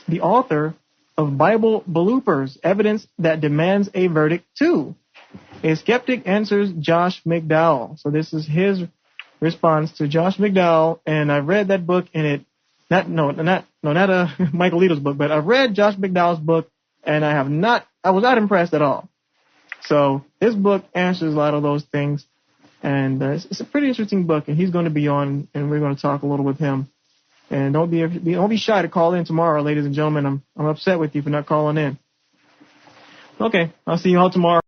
A: the author of Bible Bloopers, Evidence That Demands a Verdict Too. A Skeptic Answers Josh McDowell. So this is his response to Josh McDowell, and I've read that book, and not Michael Lido's book, but I've read Josh McDowell's book, and I was not impressed at all. So this book answers a lot of those things, and it's a pretty interesting book, and he's going to be on, and we're going to talk a little with him. And don't be shy to call in tomorrow, ladies and gentlemen. I'm upset with you for not calling in. Okay, I'll see you all tomorrow.